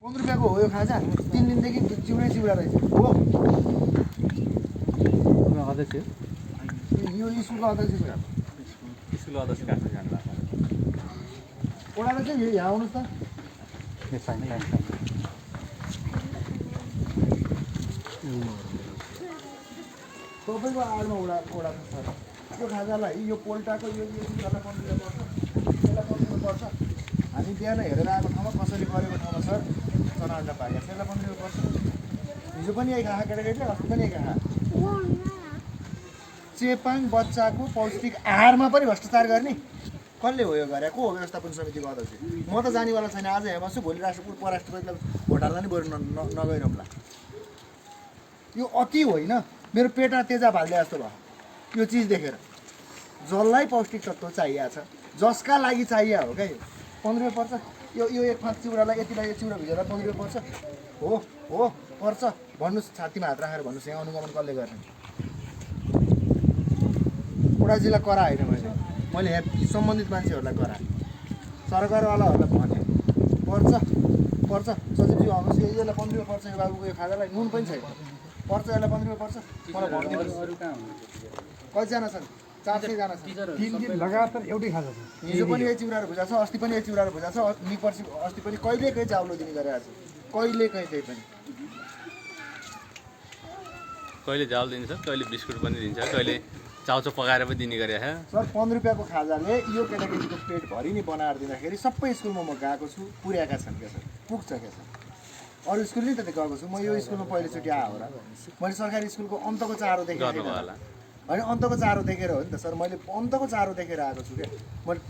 15 रुपियाँको हो यो खाजा 3 दिनदेखि चिउरै चिउरा रहेछ हो अध्यक्ष यो स्कुलको अध्यक्ष स्कुलको अध्यक्ष काट्नु जानु ओडाले चाहिँ यहाँ आउनुहोस् त तपाईँको आडमा ओडा छ यो खाजालाई यो पोल्टाको यो चिउरालाई 15 रुपियाँ पर्छ यसलाई 15 रुपियाँ पर्छ हामी बिहान हेरेर आएको ठाउँमा कसरी गरेको ठाउँमा सर चना अन्डा पाकेको छ यसलाई 15 रुपियाँ पर्छ हिजो पनि यही खा केटाकेटीले अस्ति पनि यही खा चेपाङ बच्चाको पौष्टिक आहारमा पनि भ्रष्टाचार गर्ने कसले हो यो गरे को हो व्यवस्थापन समितिको अध्यक्ष म त जानेवाला छैन आज यहाँ बस्छु भोलि उपराष्ट्रपतिलाई भोट हाल्दा नि बरु नगइरहँला यो अति होइन मेरो पेटा तेजा भाल्दै जस्तो भयो यो चिज देखेर जसलाई पौष्टिक तत्त्व चाहिएको छ जसका लागि चाहिएको हो क्या यो 15 रुपियाँ पर्छ यो एक 5 चिउरालाई यतिलाई चिउरा भिजेर 15 रुपियाँ पर्छ हो पर्छ भन्नुहोस् छातीमा हात राखेर भन्नुहोस् यहाँ अनुगमन कसले गर्ने बुढाजीलाई करा होइन मैले यहाँ सम्बन्धित मान्छेहरूलाई करा सरकारवालाहरूलाई भने पर्छ सचिवज्यू आउनुहोस् यसलाई 15 रुपियाँ पर्छ यो बाबुको यो खाजालाई नुन पनि छैन पर्छ यसलाई 15 रुपियाँ पर्छ मलाई भनिदिनुहोस् कतिजना छन् 400 जना छन् 3 दिन लगातार एउटै खाजा छ हिजो पनि यही चिउराहरू भुजा छ अस्ति पनि यही चिउराहरू भुजा छ पर्सि अस्ति पनि कहिले कहीँ चाउलो दिने गरेर छ कहिले कहीँ त्यही पनि कहिले चाउल दिन्छ कहिले बिस्कुट पनि दिन्छ कहिले चाउचो पकाएर पनि दिने गरे सर 15 रुपियाँको खाजाले यो केटाकेटीको पेटभरि नै बनाएर दिँदाखेरि सबै स्कुलमा म गएको छु पुर्याएका छन् क्या सर पुग्छ क्या सर अरू स्कुल नि त गएको छु म यो स्कुलमा पहिलोचोटि आएको हो र मैले सरकारी स्कुलको अन्तको चारो देखेको होइन अन्तको चारो देखेर हो नि त सर मैले अन्तको चारो देखेर आएको छु क्या मैले